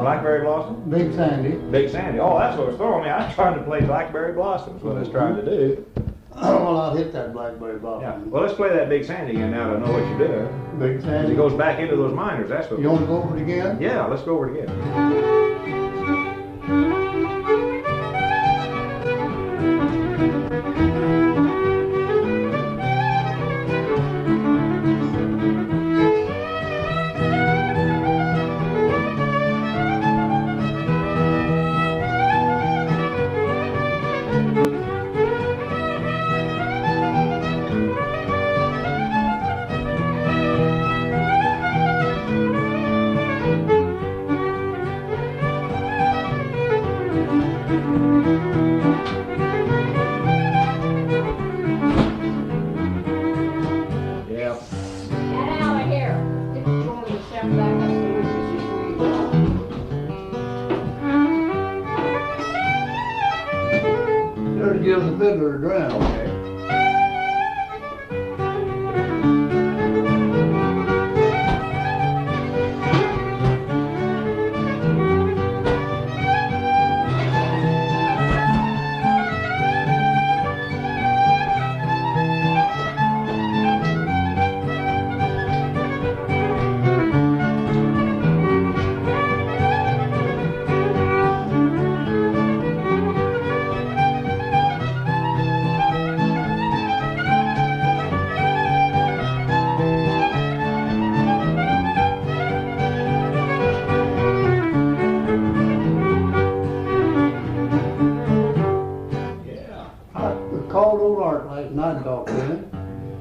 Blackberry Blossom? Big Sandy. Big Sandy. Oh, that's what was throwing me. I was trying to play Blackberry Blossom is what I was trying to do. Well, I'll hit that Blackberry Blossom. Yeah. Well, let's play that Big Sandy again now to know what you're doing. Big Sandy. It goes back into those minors, that's what. You want to go over it again? Yeah, let's go over it again. Give the fiddler a dram. Okay.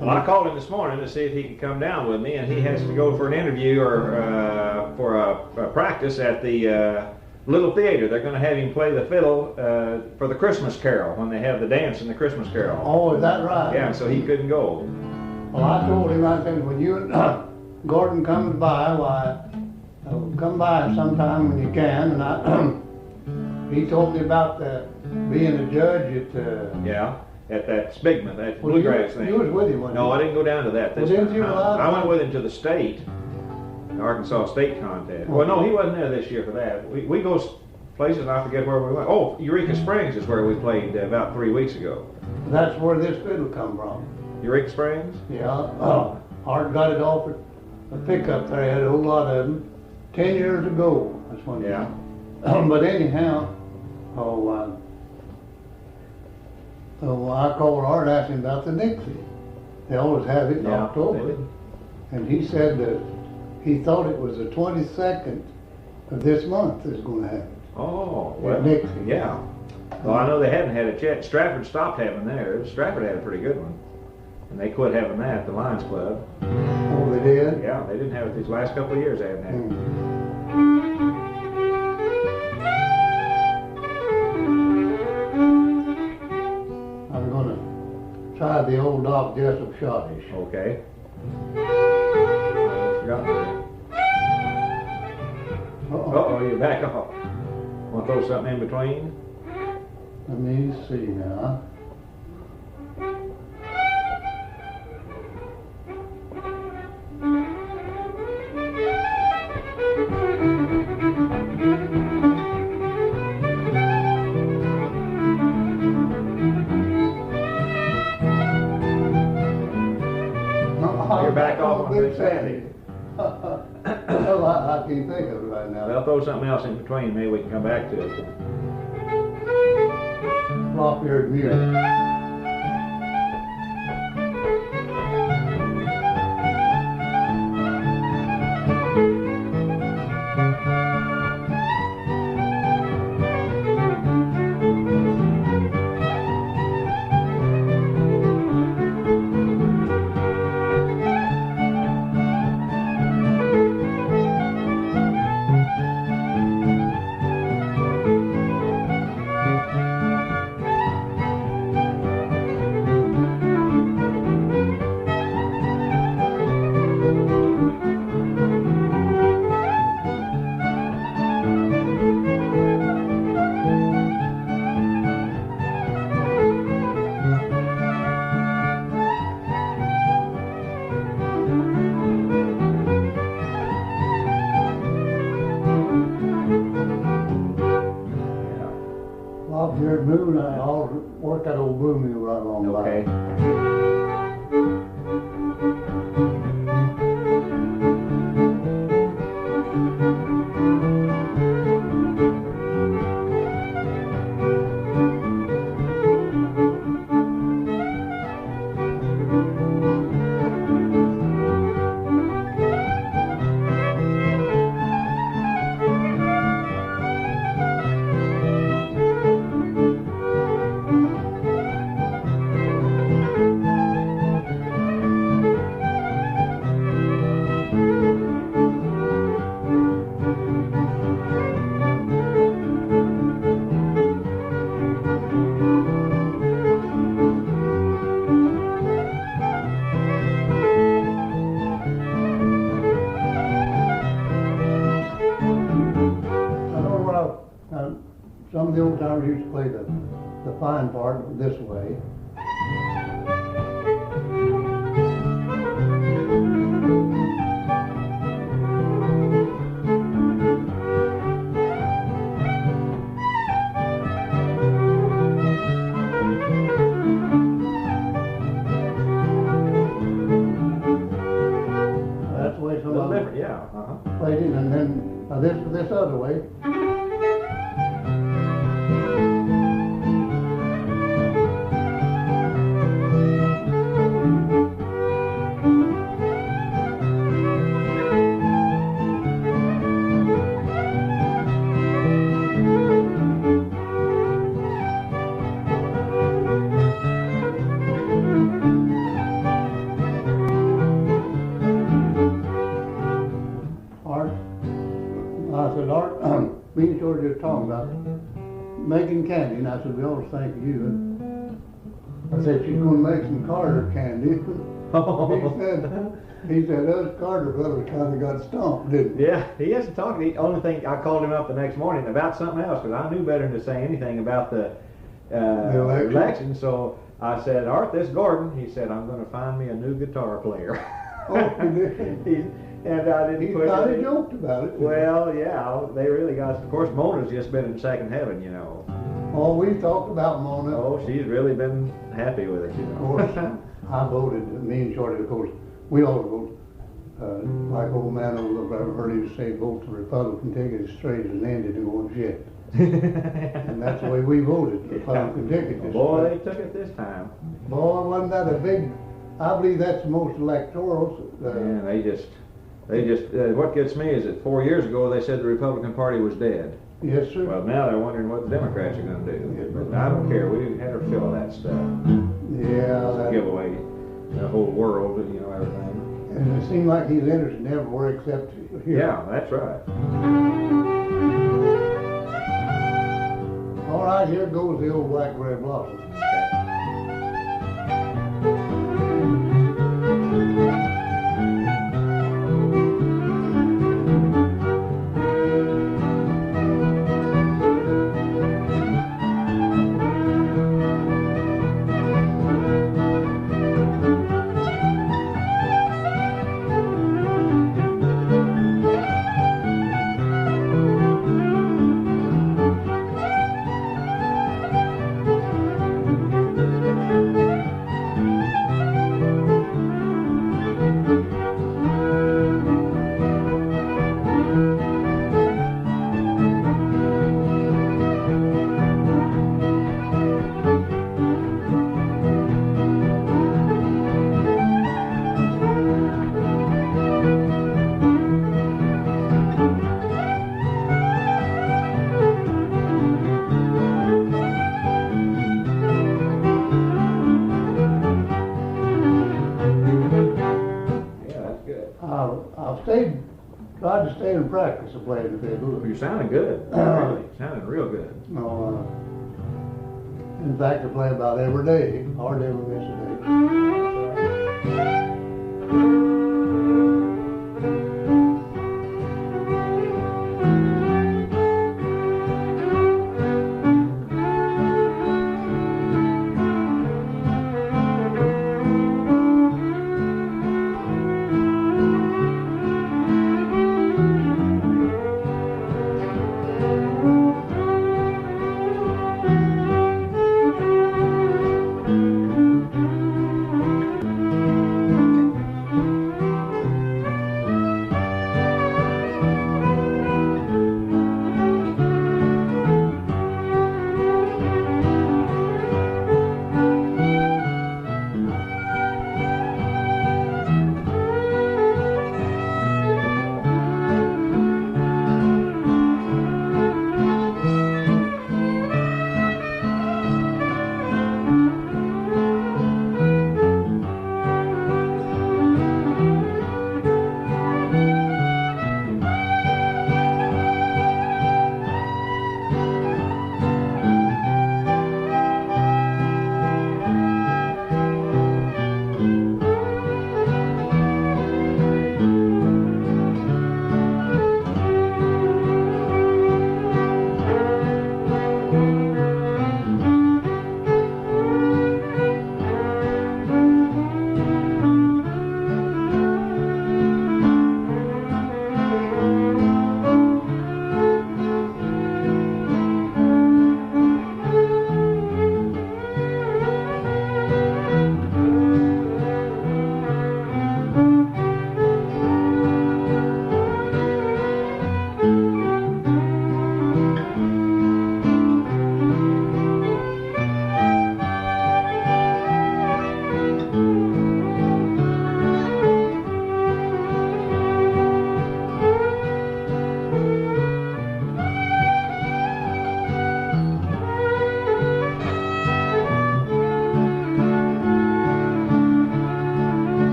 Well, I called him this morning to see if he could come down with me, and he has to go for an interview or for a practice at the Little Theater. They're going to have him play the fiddle for the Christmas Carol when they have the dance in the Christmas Carol. Oh, is that right? Yeah, so he couldn't go. Well, I told him, I said, when you and Gordon comes by, why, come by sometime when you can. And he told me about being a judge at... yeah. At that Spigman, that bluegrass thing. You was with him, wasn't you? No, I didn't go down to that this didn't you? time. I went with him to the state, Arkansas State contest. Well, no, he wasn't there this year for that. We go places, and I forget where we went. Oh, Eureka Springs is where we played about 3 weeks ago. That's where this fiddle come from. Eureka Springs? Yeah. Art got it off a pickup there. He had a whole lot of them 10 years ago. That's when. Yeah. But anyhow, so I called Art, asked him about the Dixie. They always have it in October. And he said that he thought it was the 22nd of this month is going to happen. Oh, well, Dixie. Yeah. Well, I know they hadn't had it yet. Stratford stopped having theirs. Stratford had a pretty good one. And they quit having that at the Lions Club. Oh, they did? Yeah, they didn't have it these last couple of years. They haven't had it. I'm going to try the old Doc Jessup Schottische. Okay. Uh-oh, you're back off. Want to throw something in between? Let me see now. You're back off on Big Sandy. Well, I can't think of it right now. Well, throw something else in between. Maybe we can come back to it. Flop-eared Mule. Off here at Mule, I'll work that old blue mill right along Okay. Some of the old timers used to play the fine part this way. That's the way some of them played it, and then this other way. Me and George were talking about making candy, and I said, we always think of you. And I said, she's going to make some Carter candy. He said, those Carter brothers kind of got stomped, didn't he? Yeah, he hasn't talked. The only thing, I called him up the next morning about something else, because I knew better than to say anything about the election. So I said, Art, this is Gordon. He said, I'm going to find me a new guitar player. Oh, he did. And I didn't He push kind it. of joked about it. Well, yeah, they really got. Of course, Mona's just been in second heaven, you know. Oh, we talked about Mona. Oh, she's really been happy with it, you Of know. course, I voted, me and Shorty, of course, we all voted. Like old man over there, I've heard him say, vote for Republican, take it as straight as an ended and go shit. And that's the way we voted, Republican ticket. Well, boy, they took it this time. Boy, wasn't that a big, I believe that's the most electorals. Man, they just, what gets me is that 4 years ago they said the Republican Party was dead. Yes, sir. Well, now they're wondering what the Democrats are going to do. But I don't care. We had our fill of that stuff. Yeah. It's a giveaway. The whole world, you know, everything. And it seemed like he's interested everywhere except here. Yeah, that's right. All right, here goes the old Blackberry Blossom. Tried to stay in practice of playing the fiddle. You're sounding good. Really, sounding real good. No, in fact, I play about every day. Hardly ever miss a day.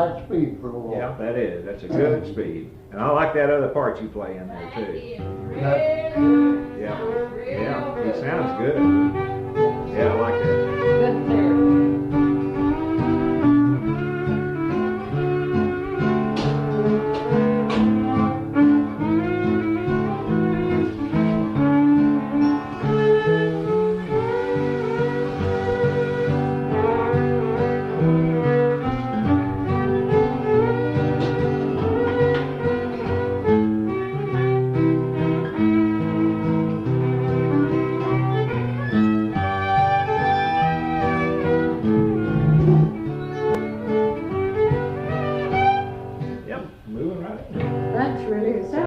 right speed for a waltz. Yeah, that is. That's a good speed. And I like that other part you play in there too. That- Yeah, yeah, it sounds good. Yeah, I like that. Good theory. Yep, moving right in. That's really good.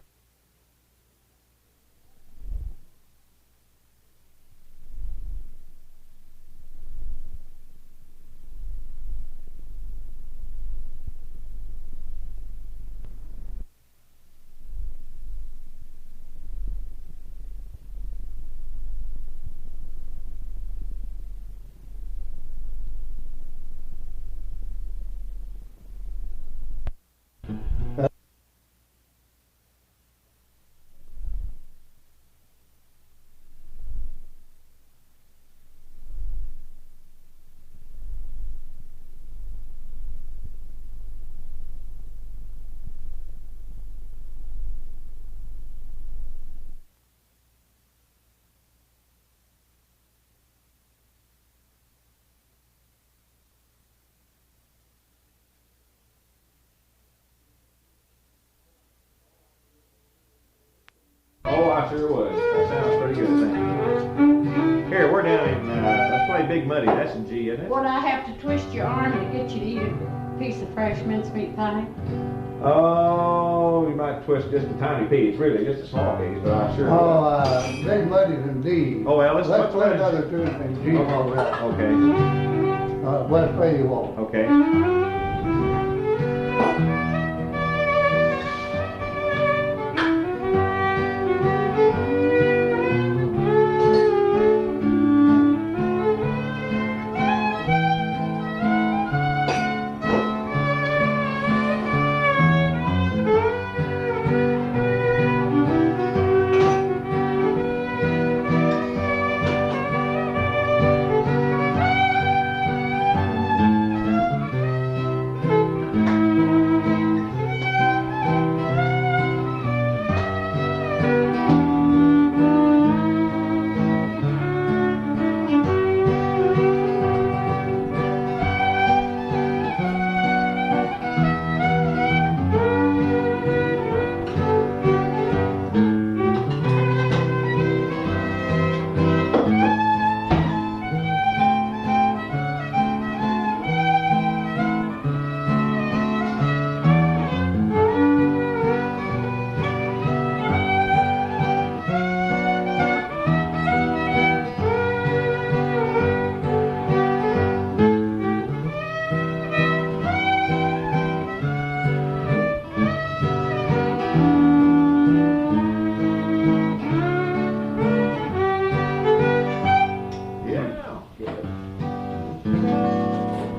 Oh, I sure would. That sounds pretty good, thank you. Here, we're down in, let's play Big Muddy. That's in G, isn't it? Would I have to twist your arm to get you to eat a piece of fresh mincemeat pie? Oh, you might twist just a tiny piece, really, just a small piece, but I sure would. Big Muddy's in D. Oh, well, Let's let's play play another tune in G. Okay, Westphalia Waltz. okay.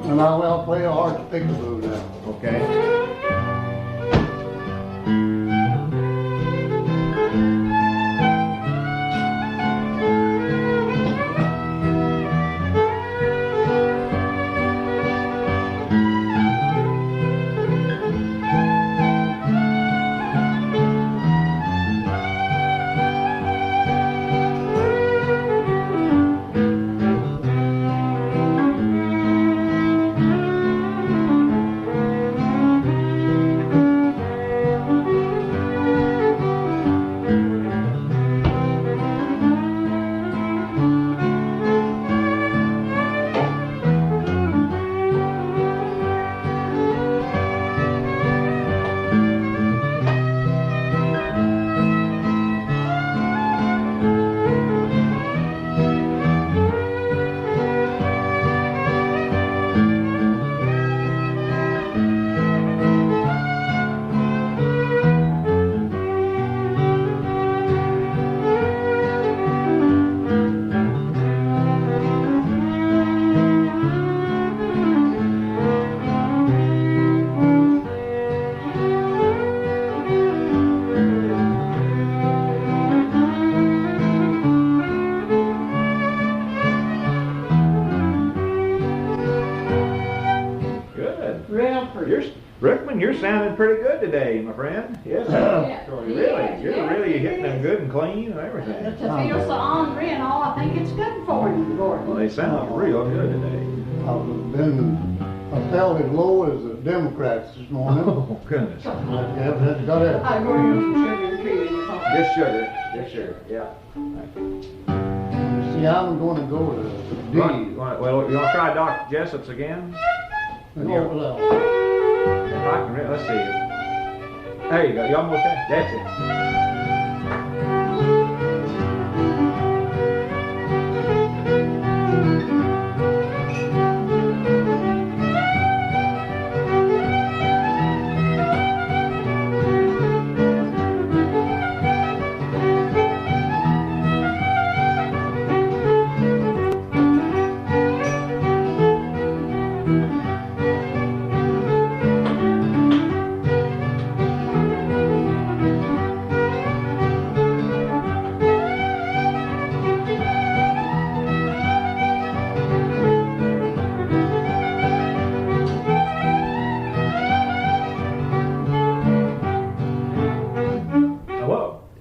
And I will play a hard peekaboo now. Okay. sounded pretty good today, my friend. Yes, Yeah. really. You're really hitting them good and clean and everything. To feel so hungry and all, I think it's good for him, Gordon. Well, they sound real good today. I felt as low as the Democrats this morning. Oh, goodness. Yeah, that's got it. I go in some sugar and cream in the coffee. Just sugar. Just sugar. Yeah. See, I'm going to go to D. Well, you want to try Dr. Jessup's again? Well, If I can, let's see. There you go. You almost had. That's it.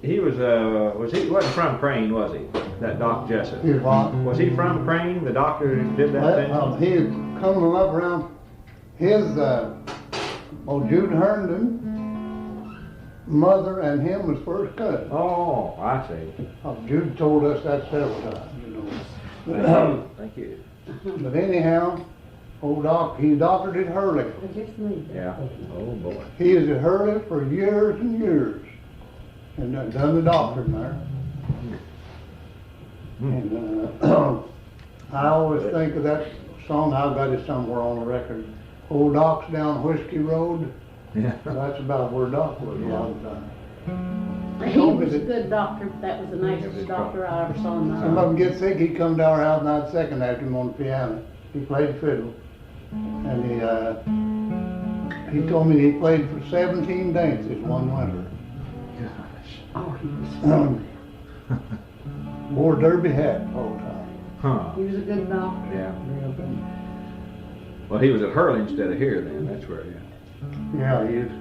He wasn't from Crane, was he? That Doc Jessup. He was. Was he from Crane? The doctor who did that thing? He had come up around his, Jude Herndon, mother and him was first cousin. Oh, I see. Jude told us that several times, you know. Thank you. But anyhow, old Doc, he doctored at Hurley. Yeah. Oh, boy. He was at Hurley for years and years. And done the doctoring there. And I always think of that song, I've got it somewhere on the record. Old Doc's down Whiskey Road. Yeah. That's about where Doc was a lot of time. He was a good doctor. That was the nicest doctor I ever saw in my Some life. of them get sick, he'd come to our house and I'd second after him on the piano. He played fiddle. And he told me he played for 17 dances one winter. Oh, he was Wore derby hat all the time. Huh. He was a good doctor. Yeah. Real good. Well, he was at Hurley instead of here then. That's where, yeah. Yeah, he is.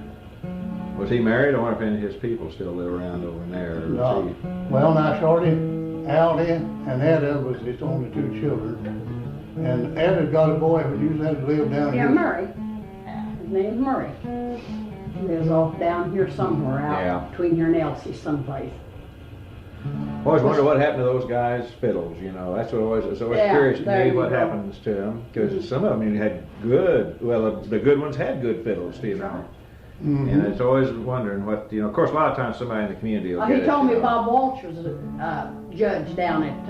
Was he married? I wonder if any of his people still live around over in there. Or No. was he... Well, now Shorty, Aldy, and Etta was his only two children. And Etta's got a boy who used to have to live down Yeah, here. Murray. His name's Murray. He lives off down here somewhere out Yeah. between here and Elsie someplace. I always wonder what happened to those guys' fiddles, you know. That's what it's always Yeah, curious to there me you what go. happens to them. Because some of them had good, well, the good ones had good fiddles, you know. Mhm. And it's always wondering what, you know, of course, a lot of times somebody in the community will He get it, told you me know, Bob Waltz was a judge down at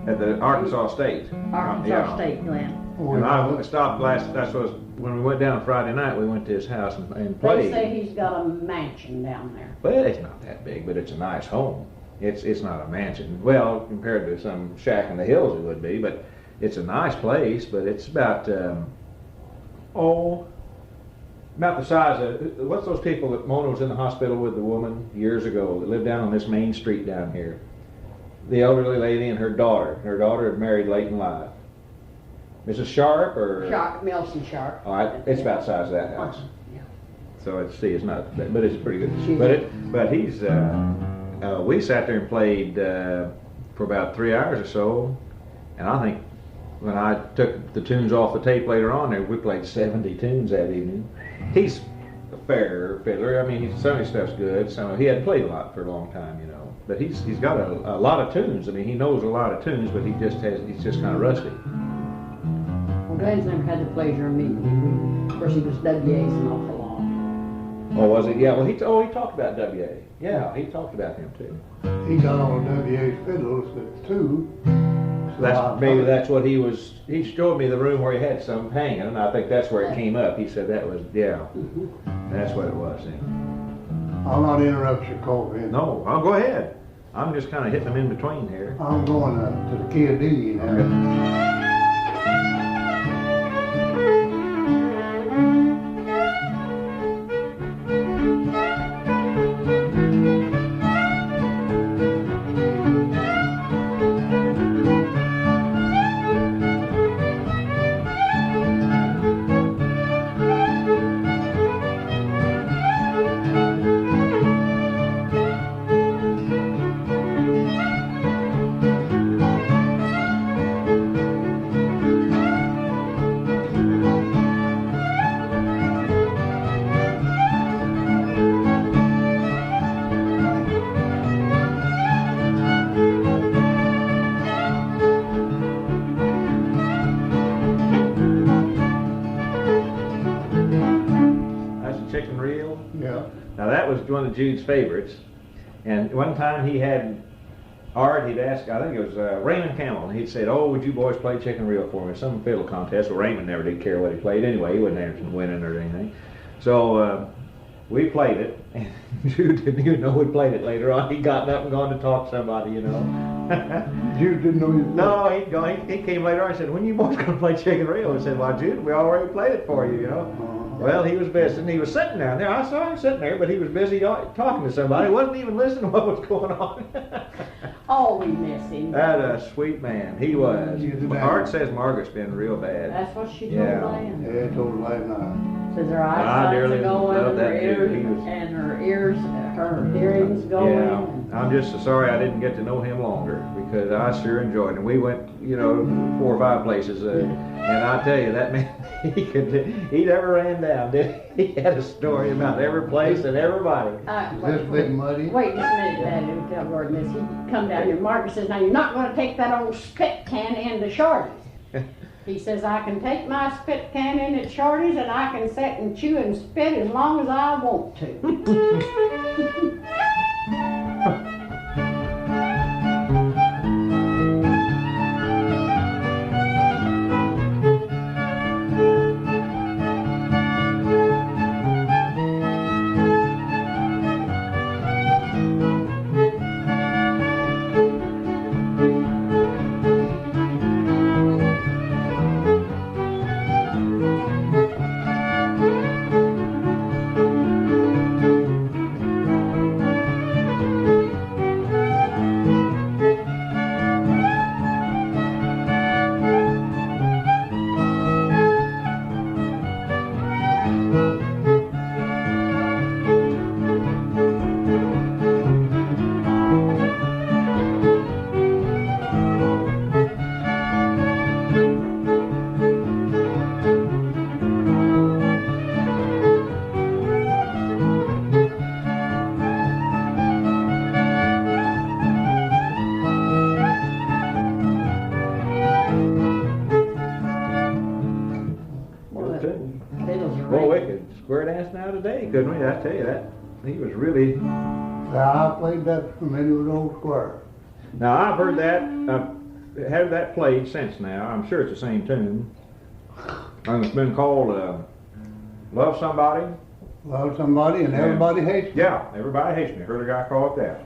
at the Arkansas State. Arkansas Yeah. State, Glen. And I stopped that's what, when we went down Friday night, we went to his house and They played. say he's got a mansion down there. Well, it's not that big, but it's a nice home. It's not a mansion. Well, compared to some shack in the hills it would be, but it's a nice place, but it's about the size of, what's those people that Mona was in the hospital with, the woman years ago that lived down on this main street down here? The elderly lady and her daughter. Her daughter had married late in life. Mrs. Sharp or? Sharp, Milson Sharp. All right, it's about the size of that house. Yeah. So it's not, but it's pretty good. She's- But he's, we sat there and played for about 3 hours or so, and I think when I took the tunes off the tape later on there, we played 70 tunes that evening. He's a fair fiddler. I mean, some of his stuff's good. He hadn't played a lot for a long time, you know. But he's got a lot of tunes. I mean, he knows a lot of tunes, but he's just kind of rusty. Well, Glenn's never had the pleasure of meeting him. Of course, he was WA's an awful long. Oh, was he? Yeah. Well, he talked about W.A. Yeah, he talked about him too. He got all the WA's fiddles, but two. So Maybe that's what he was. He showed me the room where he had some hanging, and I think that's where it came up. He said that was that's what it was. Then. I'll not interrupt your call, man. No, I'll go ahead. I'm just kind of hitting them in between here. I'm going to the Kia D now. was one of Jude's favorites. And one time he had Art, he'd asked, I think it was Raymond Campbell, he'd said, oh, would you boys play chicken reel for me? Some fiddle contest. Well, Raymond never did care what he played anyway. He wasn't interested in winning or anything. So we played it, and Jude didn't even know we played it later on. He'd gotten up and gone to talk to somebody, you know. Jude didn't know you. No, he came later on and said, when you boys going to play chicken reel? I said, well, Jude, we already played it for you, you know. Well, he was visiting. He was sitting down there. I saw him sitting there, but he was busy talking to somebody. He wasn't even listening to what was going on. Oh, we miss him. That a sweet man. He was. Art says Margaret's been real bad. That's what she told Yeah. Lan. Yeah, I told her last night. Says her I eyesight dearly are going, love and that her dude. ears, He was- and her ears, her hearing's going. Yeah, I'm just so sorry I didn't get to know him longer because I sure enjoyed him. We went, you know, 4 or 5 places, and I tell you, that man, he never ran down, did he? He had a story about every place and everybody. Is this big muddy? Wait just a minute, Dad, let me tell Gordon this. He come down here, Margaret says, now you're not gonna take that old spit can into Shorty's. He says, I can take my spit can in at Shorty's and I can sit and chew and spit as long as I want to. Today, couldn't we? I tell you that. He was really. I played that from any old square. Now I've heard that. I've had that played since now. I'm sure it's the same tune. And it's been called "Love Somebody." Love somebody and everybody hates me. Yeah, everybody hates me. Heard a guy call it that.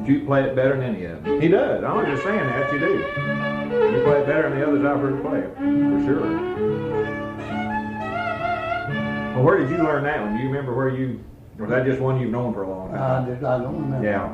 You play it better than any of them. He does. I'm just saying that you do. You play it better than the others I've heard play it, for sure. Well, where did you learn that one? Do you remember where you, or was that just one you've known for a long time? I don't remember. Yeah.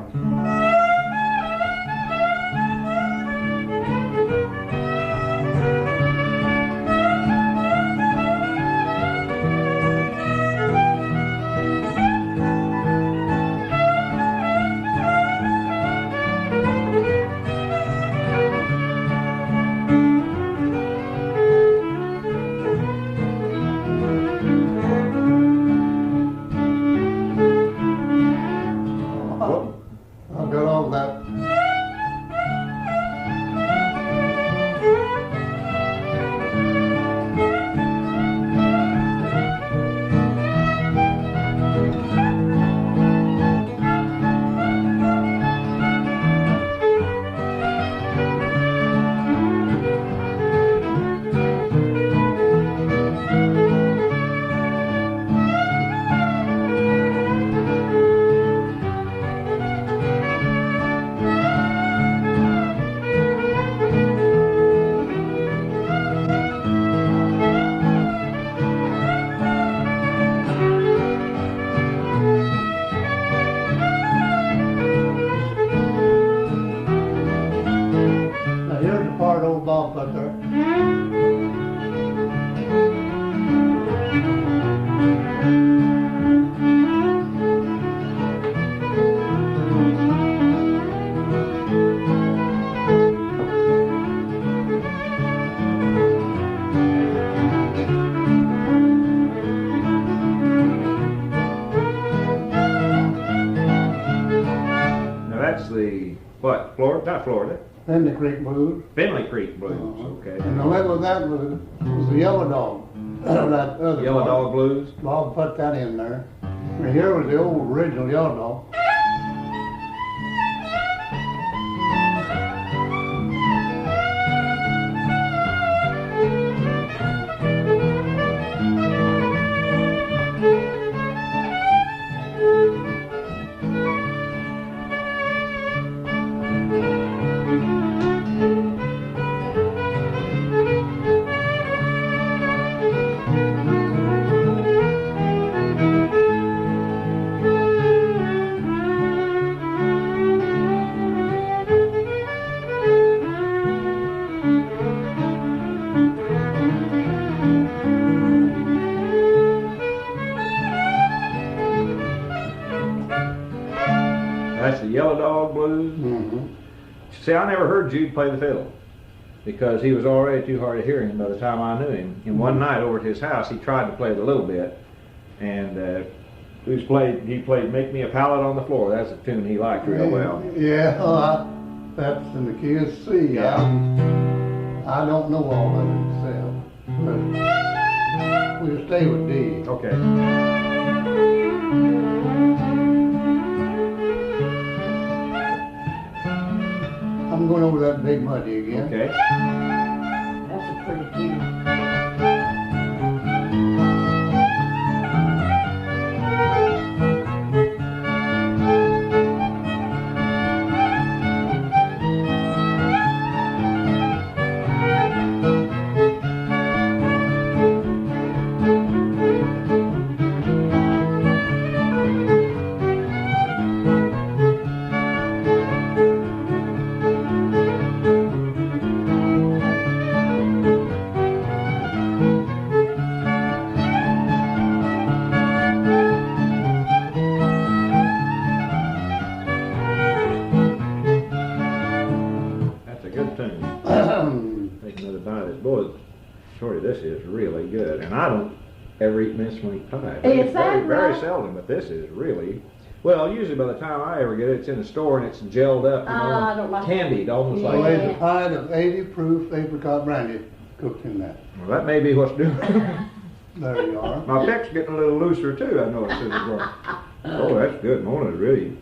I got all that. Now here's the part old Bob put there. Now that's the, what, Florida? Not Florida. Then the Creek Blues. Finley Creek Blues. Okay. And the level of that was the Yellow Dog. that other Yellow part. Dog Blues. Bob put that in there. And here was the old original Yellow Dog. That's the Yellow Dog Blues. Mm-hmm. See, I never heard Jude play the fiddle because he was already too hard of hearing by the time I knew him. And one night over at his house, he tried to play it a little bit, and he played "Make Me a Pallet on the Floor." That's a tune he liked real well. Yeah, that's in the key of C. Yeah. I don't know all of it myself, but we'll stay with D. Okay. I'm going over that big muddy again. Okay. That's a pretty tune. That's a good tune. Take another bite of this. Boy, Shorty, this is really good. And I don't ever eat mincemeat pie. Is that very, very right? seldom, but this is really. Well, usually by the time I ever get it, it's in the store and it's gelled up, I don't like candied, almost Yeah. So like. there's a pint of 80 proof apricot brandy cooked in that. Well, that may be what's doing. There you are. My pick's getting a little looser too. I noticed as it's going. Oh, that's good. Mona's really.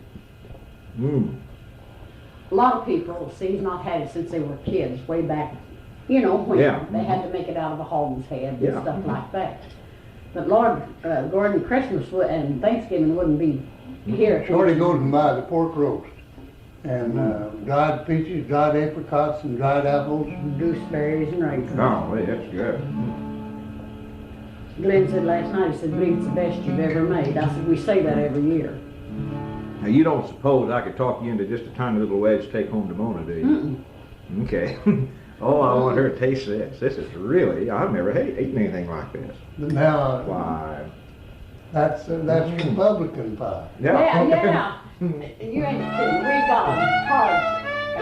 A lot of people, see, he's not had it since they were kids, way back, you know, when Yeah. they had to make it out of a hogshead and Yeah. stuff like that. But Lord, Gordon, Christmas and Thanksgiving wouldn't be here. Shorty goes and buys a pork roast and dried peaches, dried apricots, and dried apples. Gooseberries and raisins. Oh, hey, that's good. Glenn said last night, he said, "Believe it's the best you've ever made." I said, "We say that every year." Now, you don't suppose I could talk you into just a tiny little wedge to take home to Mona, do you? Okay. Oh, I want her to taste this. This is really, I've never eaten anything like this. Now, Why? that's Republican pie. Yeah, yeah. You ain't kidding. We got a card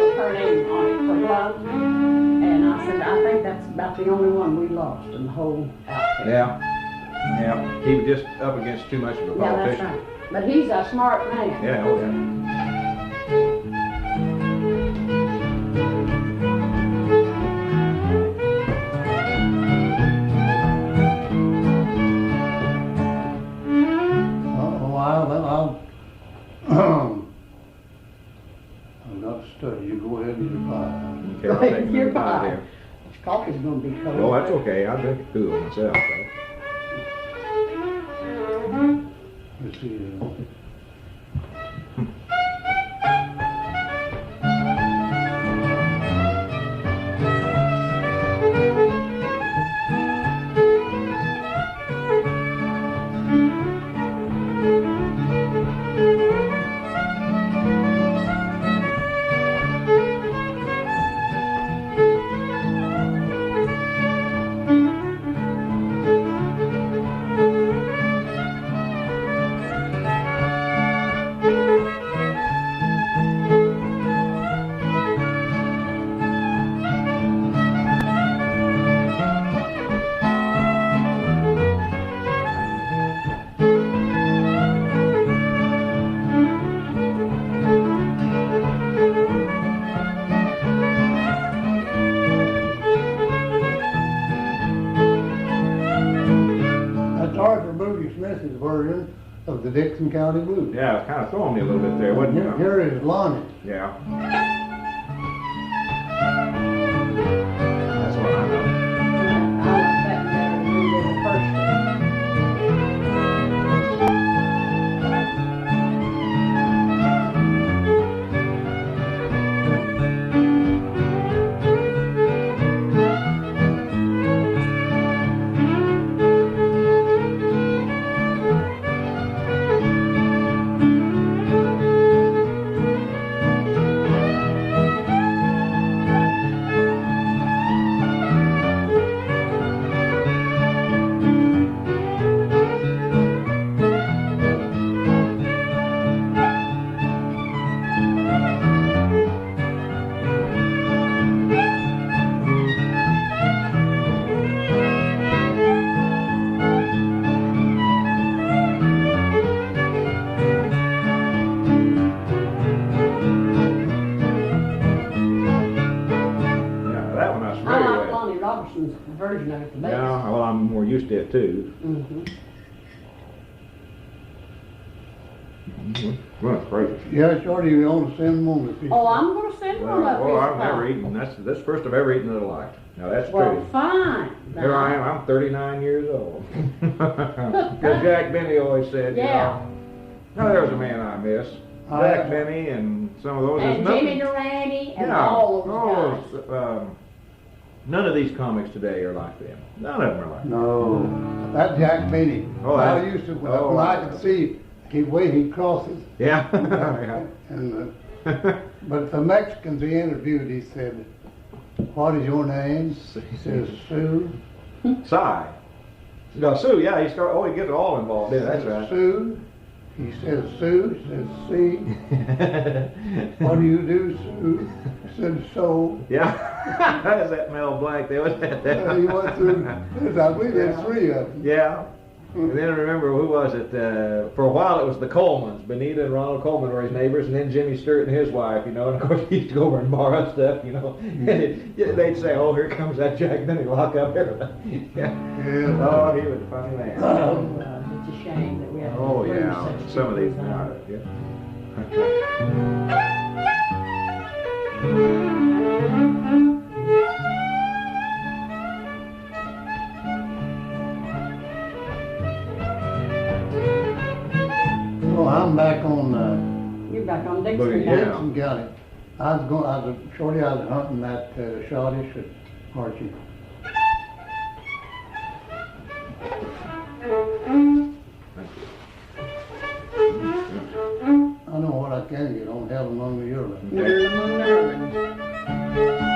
with her name on it for gloves. And I said, I think that's about the only one we lost in the whole outfit. Yeah. Yeah. He was just up against too much of a Yeah, that's politician. right. But he's a smart man. Yeah, oh yeah. I'm not studying. You go ahead and eat your pie. Okay, I'll take another You're bite fine. here. This coffee's gonna be cold. Oh, that's okay. I drink it cool myself. Though. Let's see. the Dixon County Blues. Yeah, it was kind of throwing me a little bit there, wasn't it? Here is Lonnie. Yeah. That's what I know. I like that better than we did the first one. Version of it the best. Yeah, well, I'm more used to it too. Mm-hmm. Well, that's great. Yeah, Shorty, you want to send one to people? Oh, I'm going to send one up Well, here. I've never eaten. That's the first I've ever eaten that I liked. Now that's Well, true. fine. Here I am. I'm 39 years old. Because Jack Benny always said, Yeah. Now there's a man I miss. Jack Benny and some of those. And There's Jimmy nothing- Durante and Yeah, all those guys. None of these comics today are like them. None of them are like them. No, that Jack Benny. Oh, I that- used to, oh, when I could see the way he crosses. Yeah. And, but the Mexicans he interviewed, he said, "What is your name?" He says, "Sue." Cy. No, Sue, yeah, he gets it all involved. Yeah, that's right. Sue. He says, "Sue." He says, "See." "What do you do, Sue?" He said, "So." Yeah. That's that Mel Blanc. They always had that. He went through, I believe there's three of them. Yeah. And then I remember, who was it? For a while it was the Colemans. Benita and Ronald Coleman were his neighbors, and then Jimmy Sturt and his wife, and of course he used to go over and borrow stuff, And they'd say, "Oh, here comes that Jack Benny, lock up everything." Yeah. Oh, he was a funny man. It's a shame that we have to Oh, lose yeah. such Some of these people. now, yeah. Well, I'm back on You're back on Boogie, Dixon yeah. now. Dixon County. I was hunting that Schottische at Archie. I know what I can get on Hell Among the Yearlings. You're among the Irvins.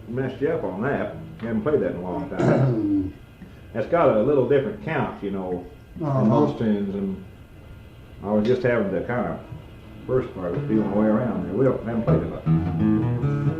Messed you up on that. Haven't played that in a long time. That's got a little different count, than most tunes, and I was just having the kind of first part of feeling my way around there. We haven't played it much.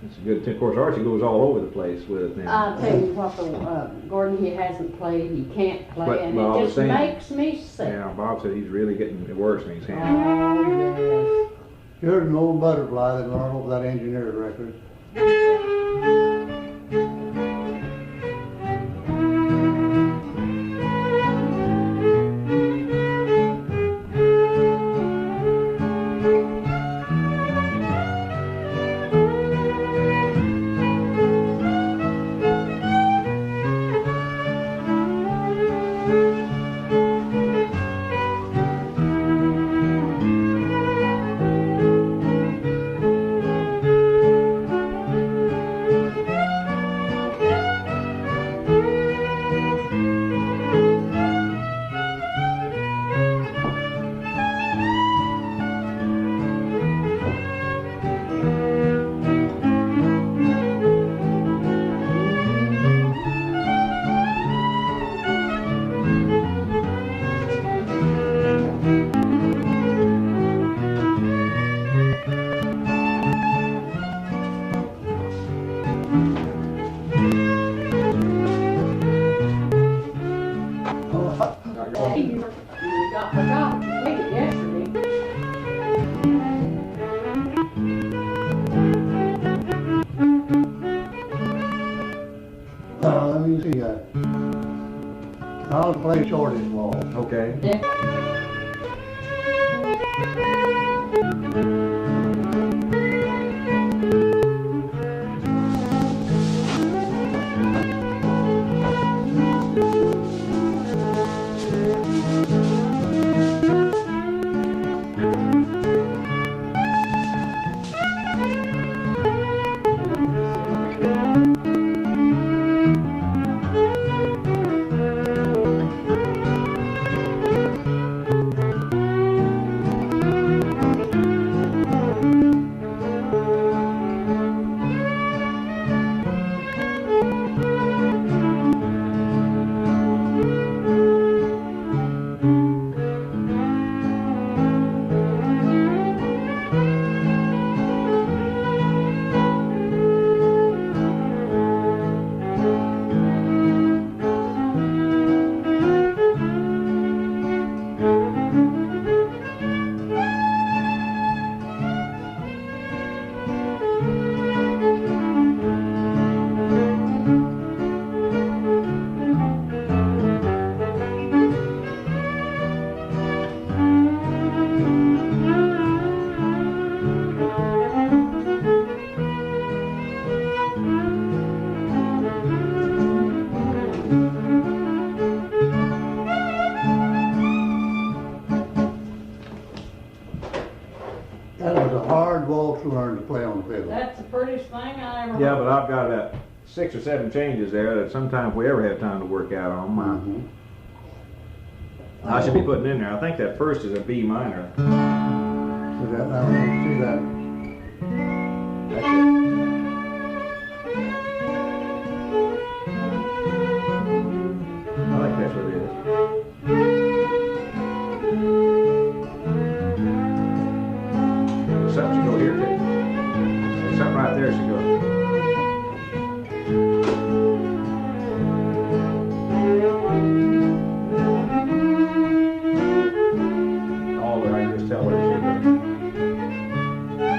It's a good thing. Of course, Archie goes all over the place with it now. I'll tell you what, Gordon, he hasn't played, he can't play, But- and but I it was just saying- makes me sick. Yeah, Bob said he's really getting worse in his hand. Oh, Here's an old butterfly that run over that engineer's record. You forgot to take it yesterday. Let me see that. I'll play Shorty's Waltz. Okay. Yeah. That was a hard waltz to learn to play on the fiddle. That's the prettiest thing I ever heard. Yeah, but I've got about 6 or 7 changes there that sometimes we ever have time to work out on. Mhm. I should be putting in there. I think that first is a B minor. See that now? See that? That's it. I think that's what it is. Something should go here too. There's something right there should go. All that I can just tell where it should go.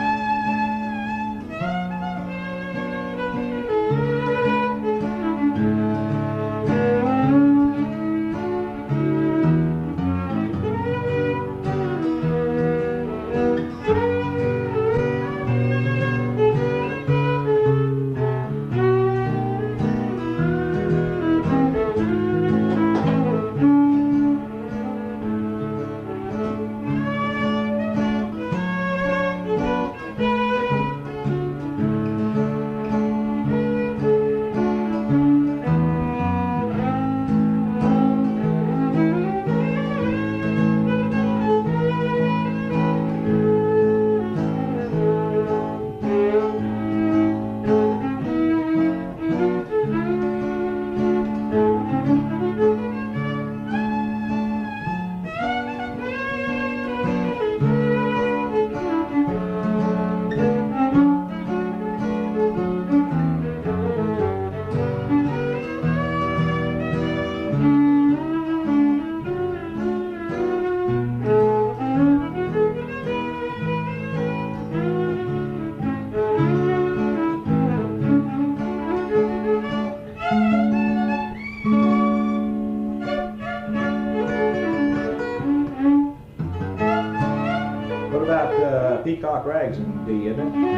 be, isn't it?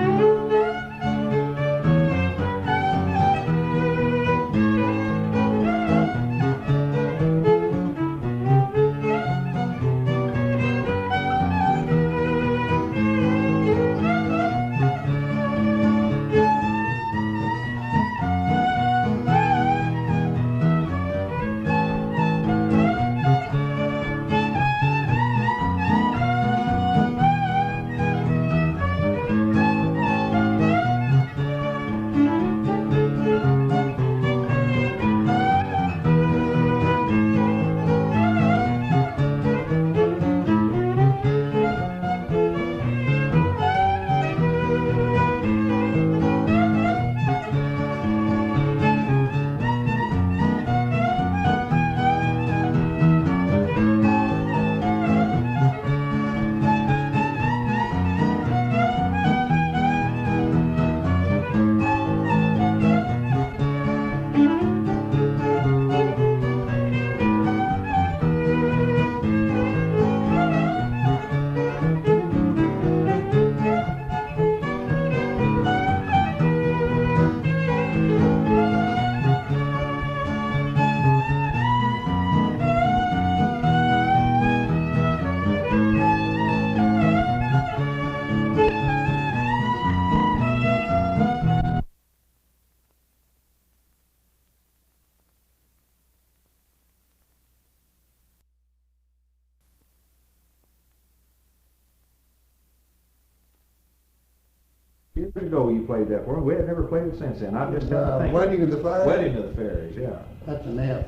Years ago you played that for me. We had never played it since then. I just had to think. Wedding of the Fairies? Wedding of the Fairies, yeah. That's an F.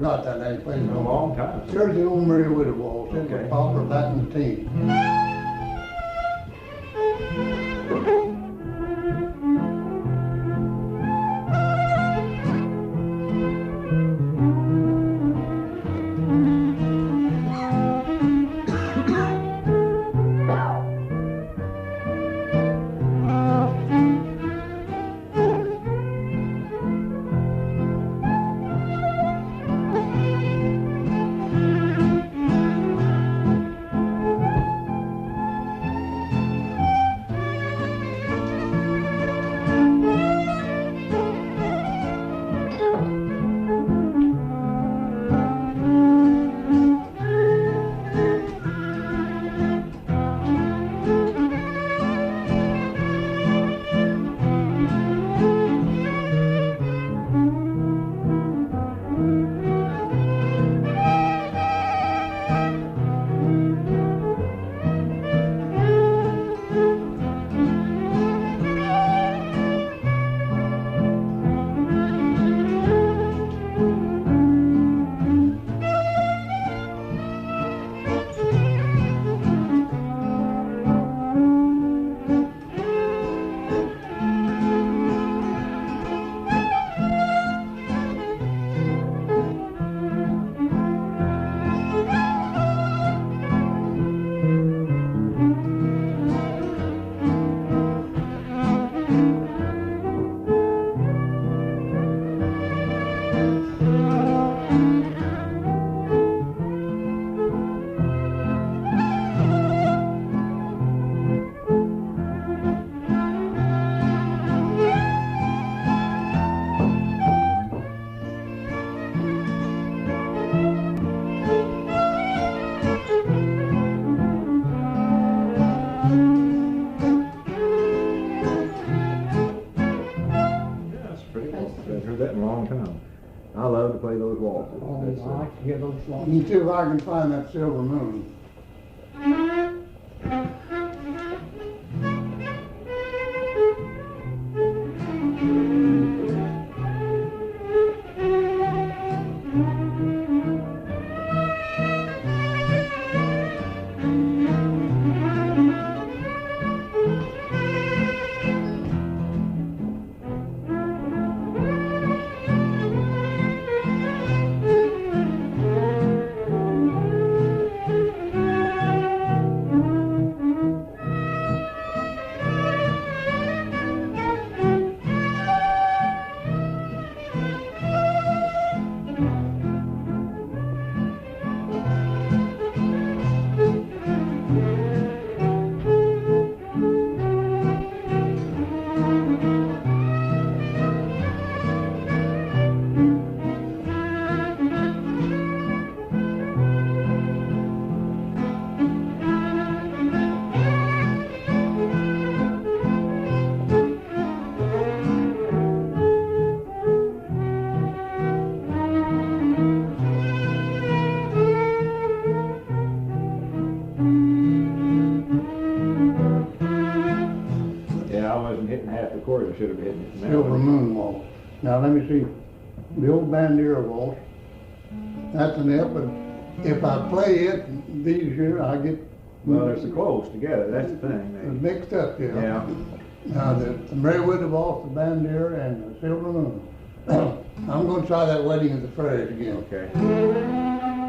Not that they played A long time. There's the old Mary Widow Waltz. It was popular back in the teens. Oh, I like to hear those Let songs. me see if I can find that Silver Moon. Yeah, I wasn't hitting half the chords I should have been hitting. Silver Moon Waltz. Now let me see. The old Bandera Waltz. That's an F, but if I play it these years, I get Well, they're so close together, that's the thing. mixed up here. Yeah. Now the Merriweather Waltz, the Bandera, and the Silver Moon. I'm going to try that Wedding of the Fairies again. Okay.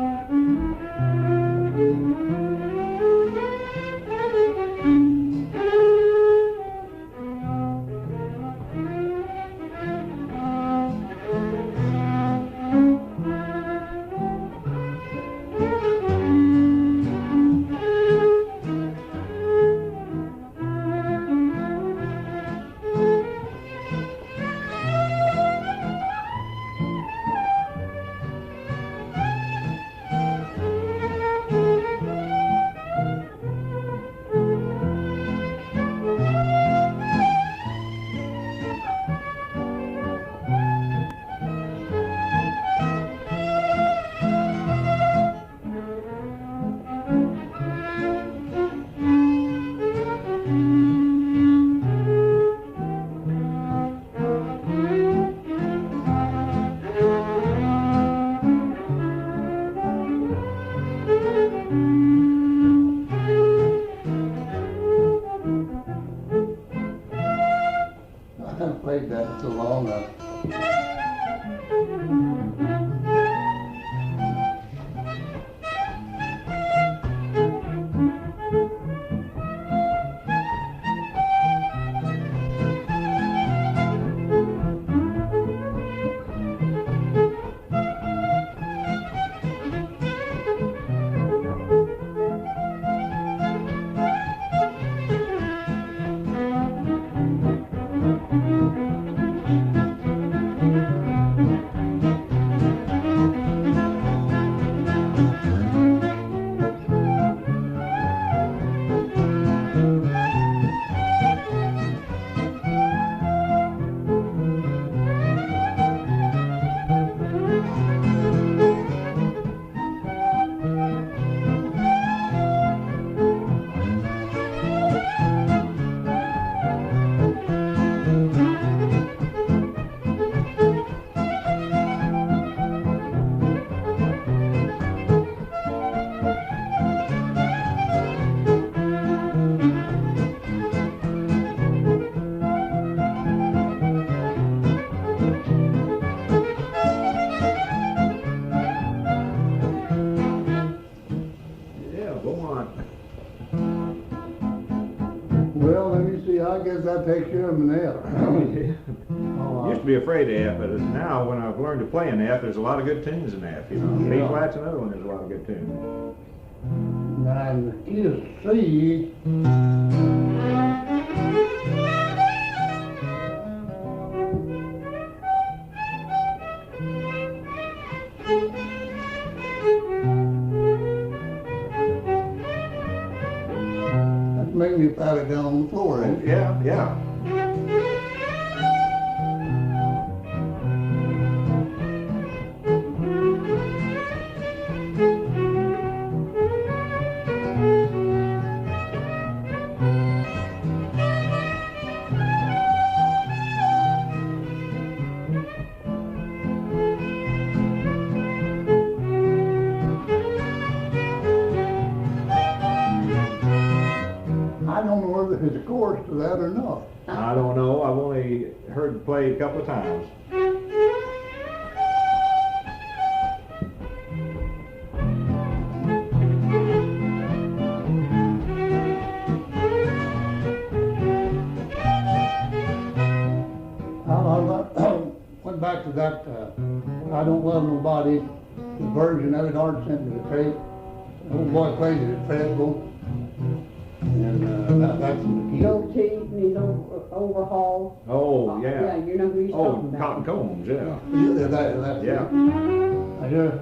I haven't played that so long. Well, let me see, I guess that takes care of an F. Used to be afraid of F, but now when I've learned to play an F, there's a lot of good tunes in F. You know, Yeah. B flat's another one. There's a lot of good tunes. Now, in the key of C, that's making me pat it down on the floor, ain't it? Yeah, yeah. I don't know whether there's a chorus to that or not. I don't know. I've only heard it played a couple of times. Went back to that, I Don't Love Nobody, the version of it, Art sent me the tape. The old boy played it at festival. And that's the key. Gold teeth and his overhaul. Oh, yeah. Yeah, you know who he's talking Oh, about. Cotton Combs, yeah. Yeah, that's Yeah. it. I just,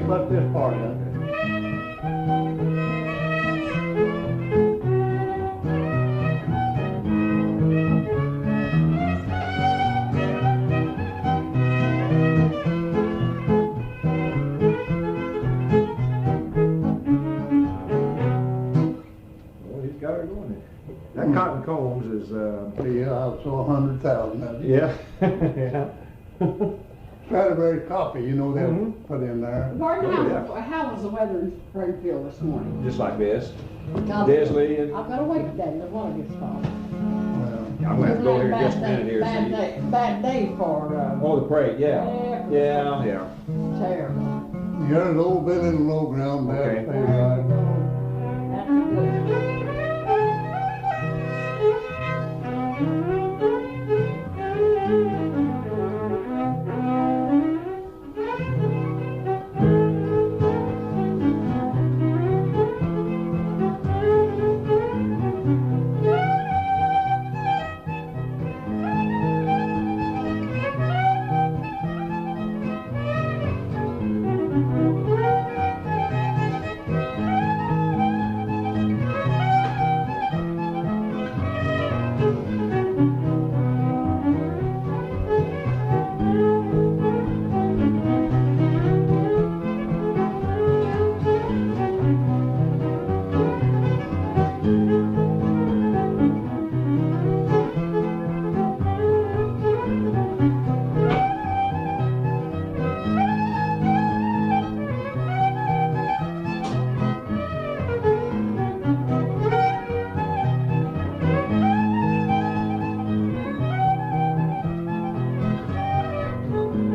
put this part in there. Well, he's got her going there. That Cotton Combs is, Yeah, I saw 100,000 of it. yeah, yeah. Stradivarius copy, you know, they'll Mhm. put in there. Gordon, Oh, yeah. how was the weather in Springfield this morning? Just like this. Now, Desley and, I've got to wait today, the water gets cold. Well, I'm gonna have to go here in just a minute here. Bad See. day, bad day for, Oh, the parade, yeah. Yeah. Yeah, yeah. terrible. You're a little bit in the low ground, Okay. that's right. That's good.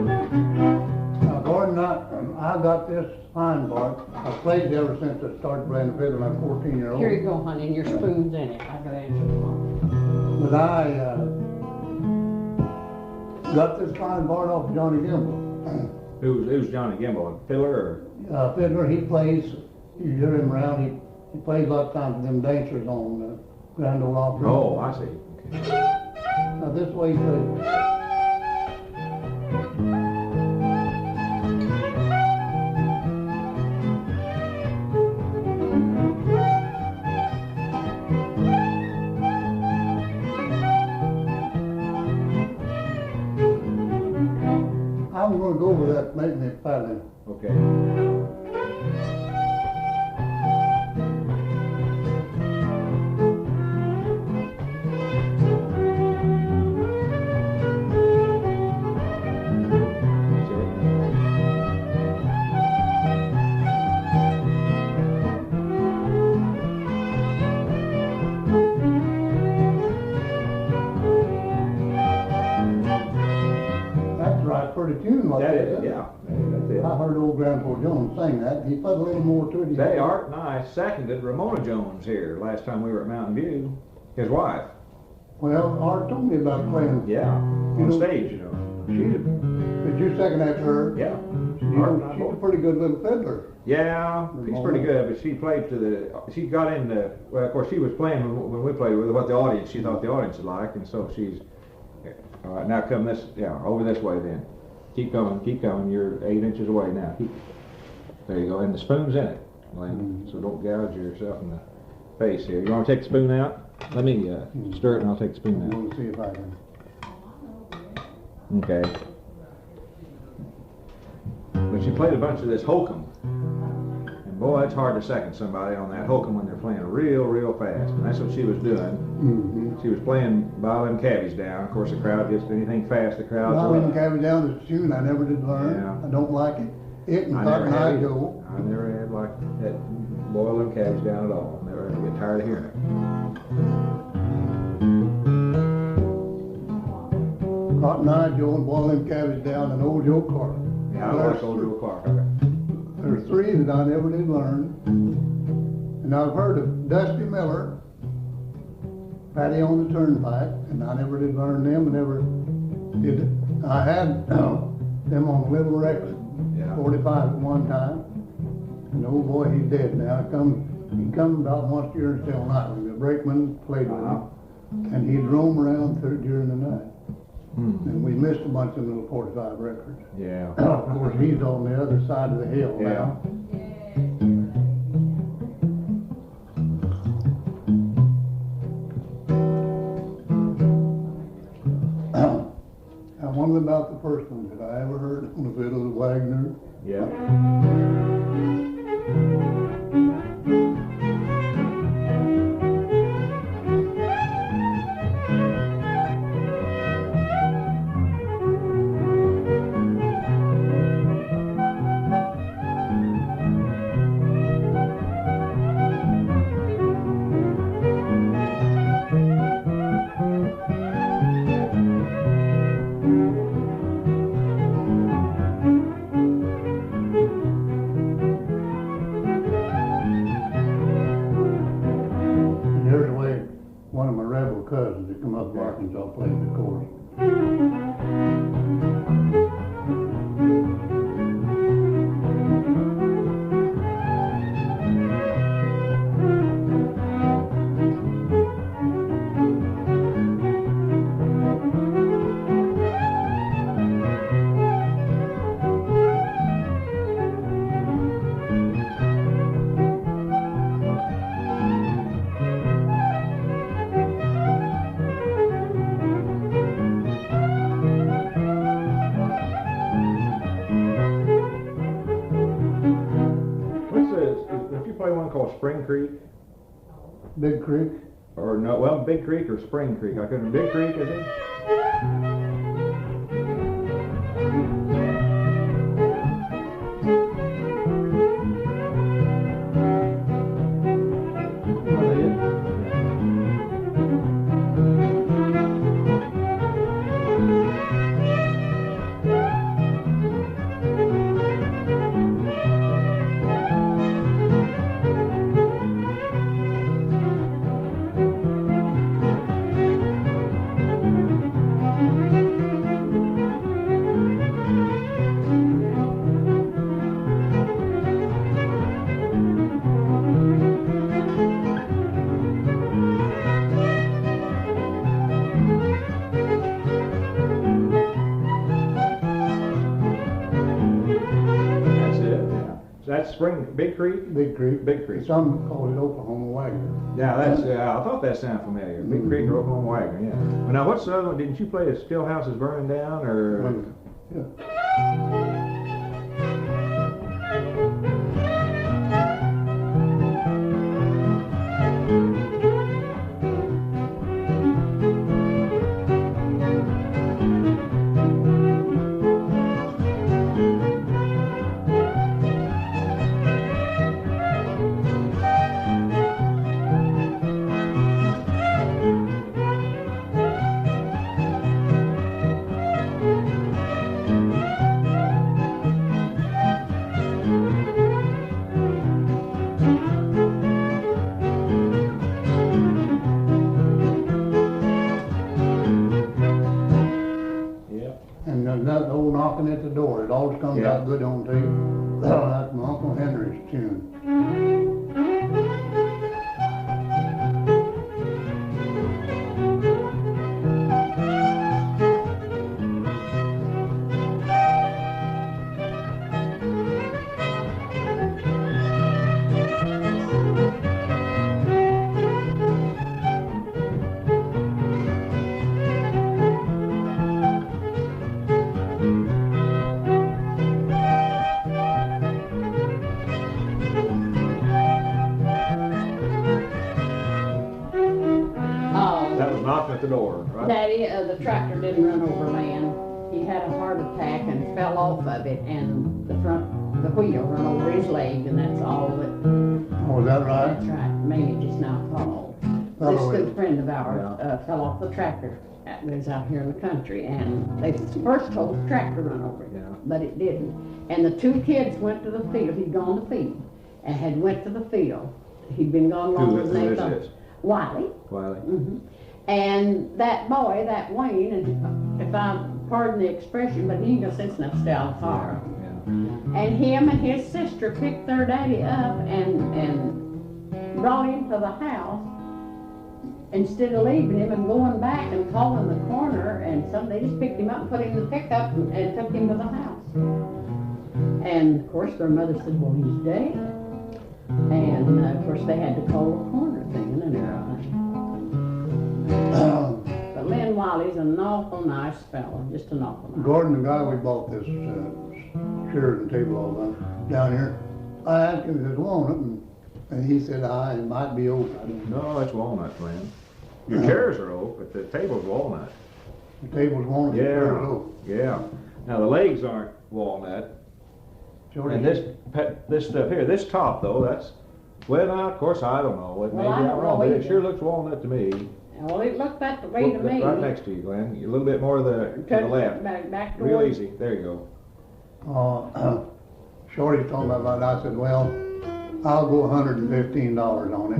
Now, Gordon, I got this fine part. I've played it ever since I started playing the fiddle when I was 14-year-old. Here you go, honey, and your spoon's in it. I gotta answer the phone. But I got this fine part off Johnny Gimble. Who's Johnny Gimble, a fiddler or? Fiddler, he plays, you hear him around, he plays a lot of times with them dancers on Grand Ole Opry. Oh, I see. Okay. Now this way he plays. gonna go over that maintenance pattern. Okay. That's right, pretty tune like That that. is, yeah. That's it. I heard old Grandpa Jones sing that. He put a little more to it. Say, Art and I seconded Ramona Jones here last time we were at Mountain View. His wife. Well, Art told me about playing. Yeah. You On know- stage, you know. Did you second that to her? Yeah. You Art and know, I she's a both. pretty good little fiddler. Yeah, she's pretty good, but she played to the, she got in the, well, of course, she was playing when we played with what the audience, she thought the audience would like, and so she's, all right, now come this, yeah, over this way then. Keep coming, you're 8 inches away now. There you go, and the spoon's in it, Glenn, so don't gouge yourself in the face here. You want to take the spoon out? Let me stir it and I'll take the spoon I'm out. gonna see if I can. Okay. But she played a bunch of this hokum. And boy, it's hard to second somebody on that hokum when they're playing real fast. And that's what she was doing. Mm-hmm. She was playing violin cavies down. Of course, the crowd gets anything fast, the crowd's Violin love. cabbage down is a tune I never did learn. Yeah. I don't like it. It and I Cotton never Eye had Joe. I never had like that boiling cabbage down at all. Never get tired of hearing it. Cotton Eye Joe and boiling cabbage down and old Joe Clark. Yeah, I like old Joe Clark. There's 3 that I never did learn. And I've heard of Dusty Miller, Patty on the Turnpike, and I never did learn them and never did it. I had them on a little record, Yeah. 45 at one time. And old boy, he's dead now. He come about once a year and stay all night. The brakeman played with him, and he'd roam around during the night. And we missed a bunch of little 45 records. Yeah. Of course, he's on the other side of the hill Yeah. now. I wonder about the first one that I ever heard on the fiddle of Wagner. Yeah. And here's the way one of my rebel cousins that come up from Arkansas played the chorus. If you play one called Spring Creek, Big Creek. or no, well, Big Creek or Spring Creek. I couldn't. Big Creek, is it? What is it? That's it. Yeah. So that's Spring, Big Creek. Big Creek. Big Creek. Some call it Oklahoma Wagner. Yeah, that's. I thought that sounded familiar. Big Creek or Oklahoma Wagner. Yeah. Well, now, what's the other one? Didn't you play "The Still House Is Burning Down" or? Yeah. And there's that old knocking at the door, it always comes Yeah. out good on tape. That's my Uncle Henry's tune. That was knocking at the door, right? Daddy, the tractor didn't run over a man. He had a heart attack and fell off of it, and the wheel run over his leg, and that's all that. Oh, is that right? That's right. Maybe just now fall. This good friend of ours fell off the tractor. That was out here in the country, and they first told the tractor run over it, but it didn't. And the two kids went to the field. He'd gone to feed, and had went to the field. He'd been gone longer than they thought. Wiley. Wiley. Mm-hmm. And that boy, that Wayne, and if I pardon the expression, but he ain't got sense enough to stay out of the fire. And him and his sister picked their daddy up and brought him to the house instead of leaving him and going back and calling the coroner. And they just picked him up and put him in the pickup and took him to the house. And of course their mother said, well, he's dead. And of course they had to call the coroner thing and everything. But Lynn Wiley's an awful nice fellow, just an awful nice. Gordon, the guy we bought this chairs and table all down here, I asked him if it was walnut, and he said, it might be oak. I don't know. No, it's walnut, Glenn. Your chairs are oak, but the table's walnut. The table's walnut, the chairs are oak. Yeah. Now the legs aren't walnut. Shorty, And this stuff here, this top though, that's, well, now, of course, I don't know. Maybe Well, I I'm don't wrong, know but it either. sure looks walnut to me. Well, it looked that way to me. Right next to you, Glenn. A little bit more to the left. Back Real towards- easy. There you go. Shorty told me about it. I said, well, I'll go $115 on it.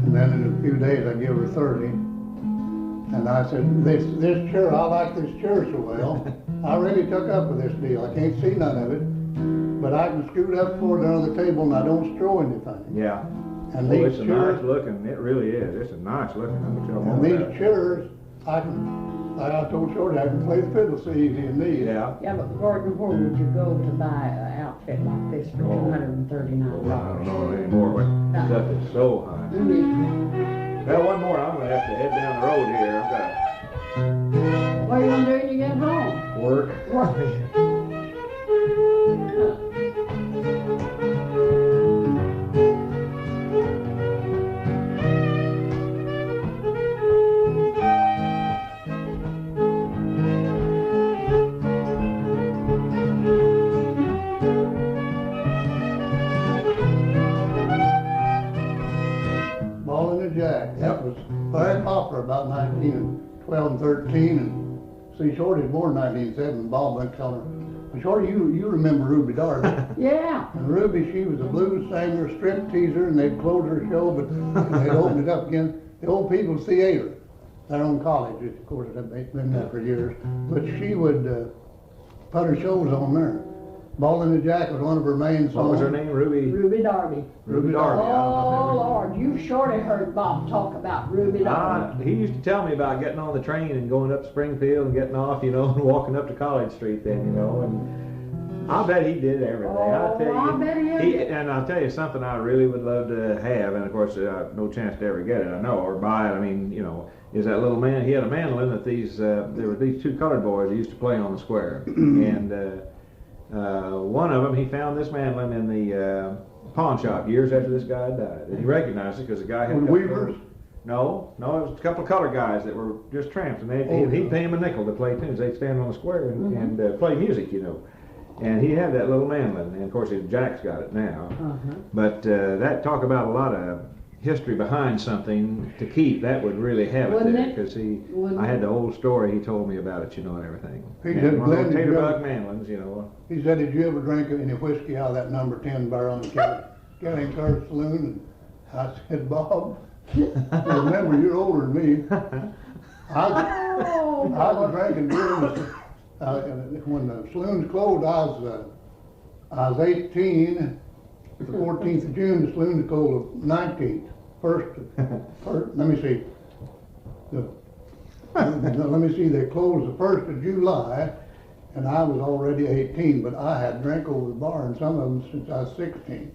And then in a few days I give her 30. And I said, this chair, I like this chair so well. I really took up with this deal. I can't see none of it. But I can scoot up toward the other table and I don't throw anything. Yeah. And Well, these it's a chairs, nice looking. It really is. It's a nice looking. I'm gonna tell you and all these that. chairs, I told Shorty I can play the fiddle so easy in these. Yeah. Yeah, but Gordon, where would you go to buy an outfit like this for Oh. $239? Well, I don't know anymore, but stuff is so high. Well, one more. I'm gonna have to head down the road here. I've got What are you gonna do when you get home? work. Ball in the Jack. That was very popular about 1912 and 13. And see, Shorty was born in 1907. Ball went to her. And Shorty, you remember Ruby Darby. Yeah. And Ruby, she was a blues singer, strip teaser, and they'd close her show, but they'd open it up again. The Old People's Theater, their own college, of course, they've been there for years. But she would put her shows on there. Ball in the Jack was one of her main songs. What was her name? Ruby. Ruby Darby. Ruby Darby. Oh, Lord, you surely heard Bob talk about Ruby Darby. He used to tell me about getting on the train and going up to Springfield and getting off, and walking up to College Street then, and I bet he did everything. Oh, I bet he did. And I'll tell you something I really would love to have, and of course, no chance to ever get it, I know, or buy it. I mean, you know, is that little man? He had a mandolin that there were these two colored boys that used to play on the square, and one of them, he found this mandolin in the pawn shop years after this guy died, and he recognized it because the guy had. Weavers? No, it was a couple of colored guys that were just tramps, and he'd pay him a nickel to play tunes. They'd stand on the square and play music, you know. And he had that little mandolin, and of course Jack's got it now. But that talk about a lot of history behind something to keep, that would really have it there, because I had the old story he told me about it, you know, and everything. He said, one of those tater bug mandolins, you know. He said, did you ever drink any whiskey out of that number 10 barrel in Kelly Kerr Saloon? And I said, Bob, remember, you're older than me. I was drinking beer when the saloons closed. I was 18. The 14th of June, the saloon closed. 19th. First. Let me see. Let me see. They closed the 1st of July, and I was already 18. But I had drank over the bar, and some of them since I was 16.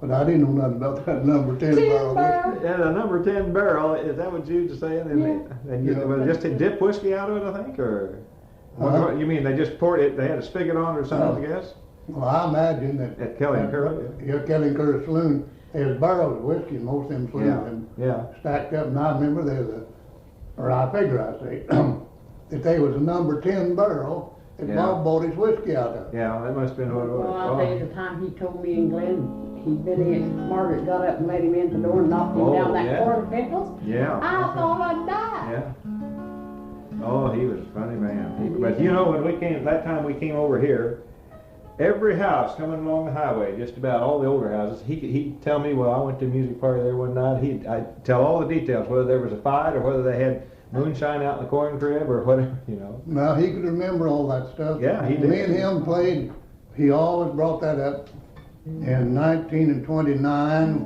But I didn't know nothing about that number 10 barrel whiskey. Yeah, the number 10 barrel, is that what you were saying? And you just to dip whiskey out of it, I think, or? What you mean, they just poured it, they had a spigot on or something, I guess? Well, I imagine that. At Kelly and Kerr? Yeah, Kelly and Kerr Saloon, there's barrels of whiskey in most of them saloons. Stacked up, and I remember I figure I say, that there was a number 10 barrel that Bob bought his whiskey out of. Yeah, that must have been what it was. Well, I'll tell you the time he told me in Glen, he'd been in, Margaret got up and let him in the door and knocked him down that quart of pickles. Yeah. I thought I'd die. Yeah. Oh, he was a funny man. But you know, that time we came over here, every house coming along the highway, just about all the older houses, he'd tell me, well, I went to a music party there one night. I'd tell all the details, whether there was a fight or whether they had moonshine out in the corn crib or whatever, you know. Now, he could remember all that stuff. Yeah, he did. Me and him played, he always brought that up. In 1929,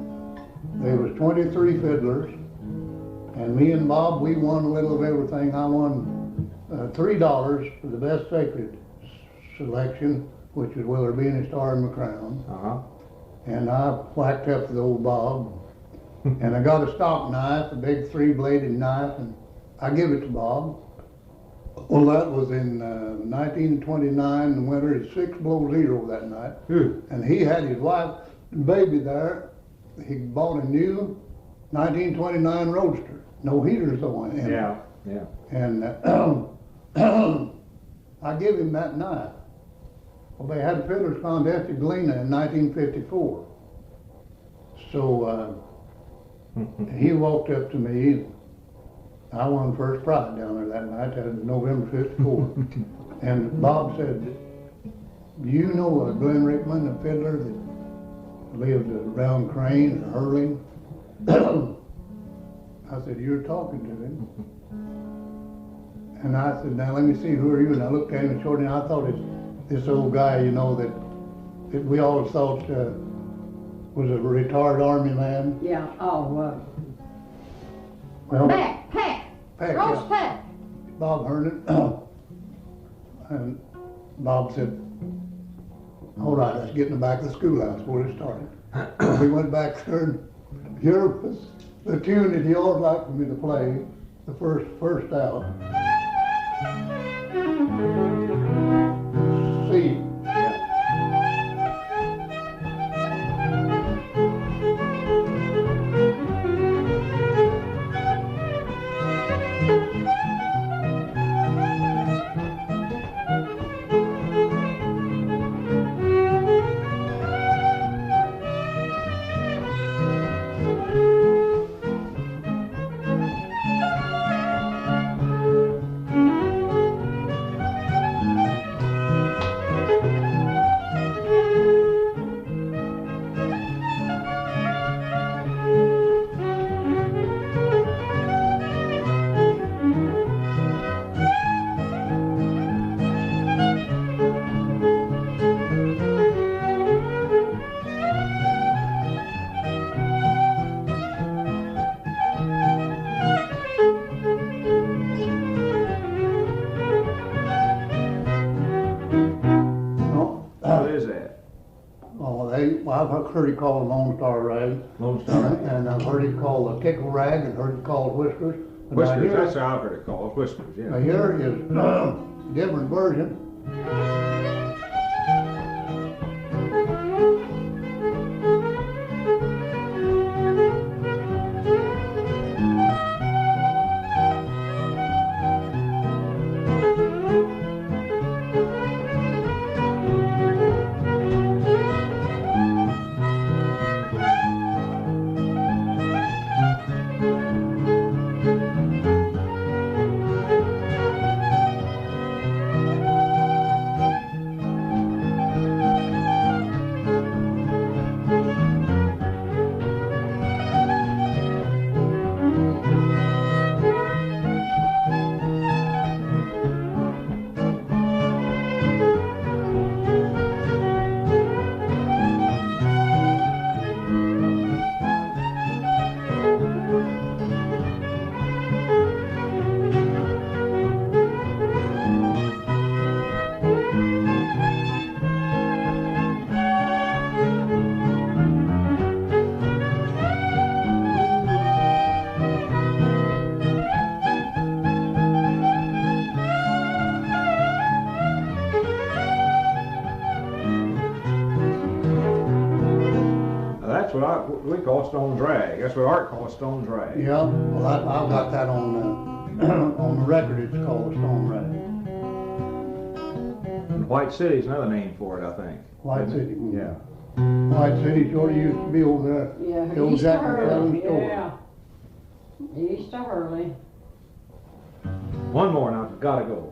there was 23 fiddlers. And me and Bob, we won a little of everything. I won $3 for the best sacred selection, which is Will There Be Any Star in My Crown. And I whacked up with old Bob. And I got a stock knife, a big 3-bladed knife, and I give it to Bob. Well, that was in 1929, the winter. It's 6 below zero that night. And he had his wife and baby there. He bought a new 1929 Roadster. No heaters on it. And I give him that knife. Well, they had a fiddler's contest at Galena in 1954. So he walked up to me. I won first prize down there that night. That was November 54. And Bob said, do you know a Glen Rickman, a fiddler that lived around Crane or Hurling? I said, you're talking to him. And I said, now let me see, who are you? And I looked at him and showed him. I thought this old guy, you know, that we always thought was a retired Army man. Yeah, well, Pat. Roast Pat. Bob Herndon. And Bob said, all right, let's get in the back of the schoolhouse before it started. We went back there, and here was the tune that he always liked for me to play, the first out. C. heard it called Lone Star Rag. Lone Star. And I've heard it called a Tickle Rag and heard it called Whiskers. But Whiskers, that's how I've heard it called, Whiskers, yeah. Now here is different version. That's what we call stone drag. That's what Art calls stone drag. Yeah, well, I've got that on on the record. It's called a stone rag. And White City's another name for it, I think. White Isn't it? City. Yeah. White City sort of used to be over there. Yeah, The old east of Jack and Hurley, Helen store. yeah. East of Hurley. One more and I've got to go.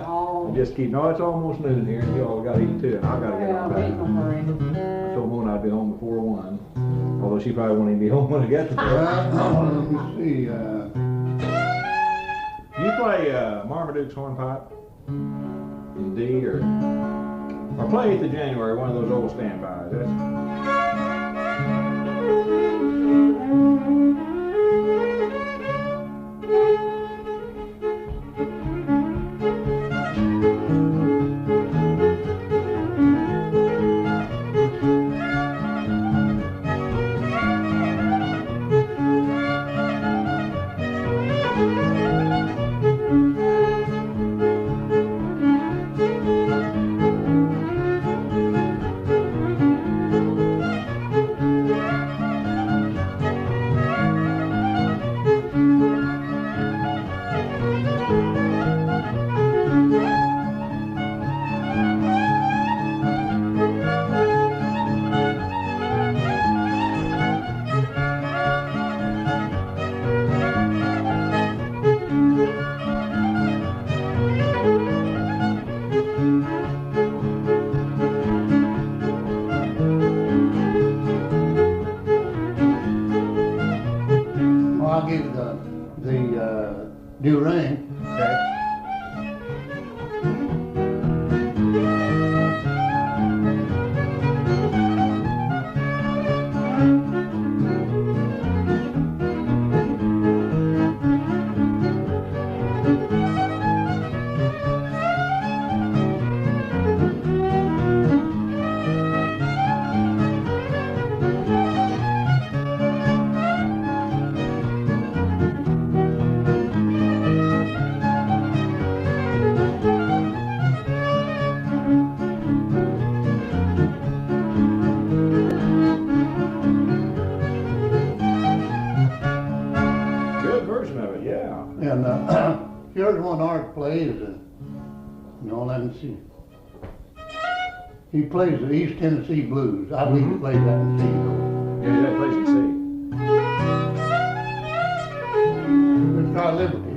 Oh, Just keep, no, it's almost noon here and you all got to eat too and I've got to get well, on ain't back. no hurry. I told Mona I'd be home before 1. Although she probably won't even be home when I get there. Well, let me see. You play Marmaduke's hornpipe in D or play 8th of January, one of those old standbys. I'll give the Dram. Okay. Good version of it, yeah. And here's one Art plays. Let me see. He plays the East Tennessee Blues. I believe he plays that in C, though. Yeah, that plays in C. Let's try Liberty.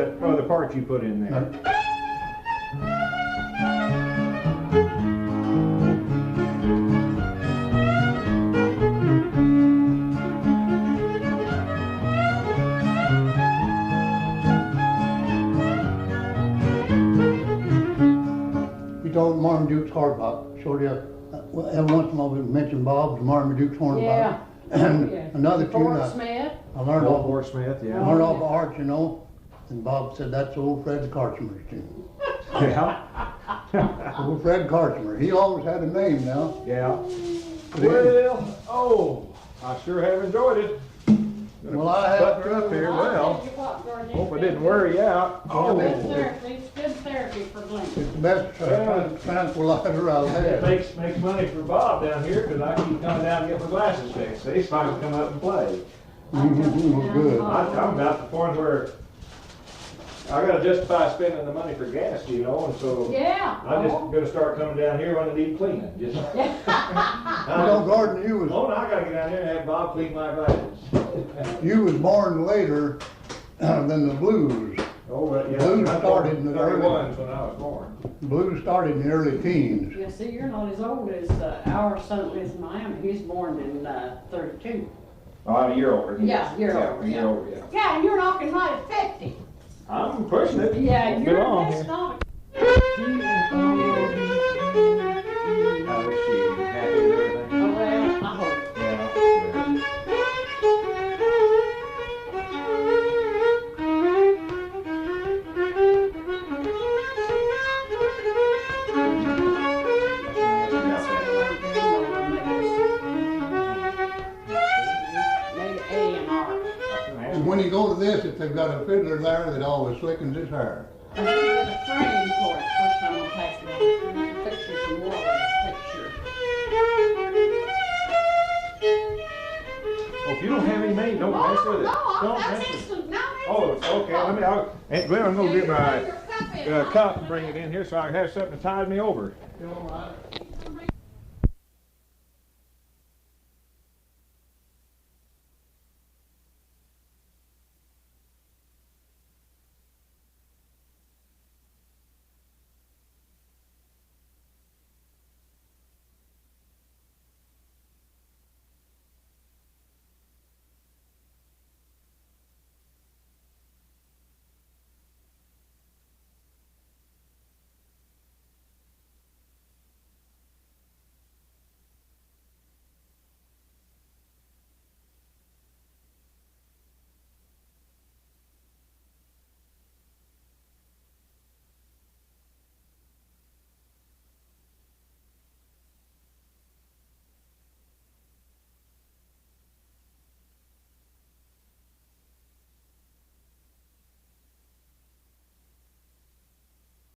that other part you put in there. Told Marmaduke's hard bop. Showed you, every once in a while we mention Bob's Marmaduke's horn Yeah. bop. And Yeah. another tune Fort I Smith. learned off, Fort Smith, I yeah. learned off of Art, you know, and Bob said that's old Fred Karchmer's tune. Yeah. Old Fred Karchmer. He always had a name now. Yeah. Well, oh, I sure have enjoyed it. Well, I have Button her up here. I'll Well, tell you what, Gordon, it's hope I good- didn't wear you out. Good Oh, therapy, it's good therapy for Glen. It's the best tranquilizer I've it had. makes money for Bob down here because I keep coming down and get my glasses fixed. They finally come up and play. Mm-hmm, good. I'm about to the point where I gotta justify spending the money for gas, you know, and so Yeah. I'm just gonna start coming down here when I need cleaning. Just, You know, Gordon, you oh, now I gotta get down here and have Bob clean my glasses. was born later than the blues. Oh, but yeah. Blues I started in the early- 31 when I was born. Blues started in the early teens. Yeah, see, you're not as old as our son lives in Miami. He was born in 32. Oh, I'm a year older. Yeah, you're older, A year yeah. older, yeah. Yeah, and you're knocking right at 50. I'm pushing it. Yeah, Won't be you're long just here. not. How is she? Happy with everything? Oh, well, I hope. Yeah. Maybe A and R. And when you go to this, if they've got a fiddler there that always slickens his hair. I did a frame for it first time I passed it on. Picture some more of the picture. Well, if you don't have any made, don't mess with it. No, Don't that's mess with it. instant. No, Oh, okay. Hey, Glenn, I'm gonna get my cup cup and bring it in here so I can have something to tide me over. You all right?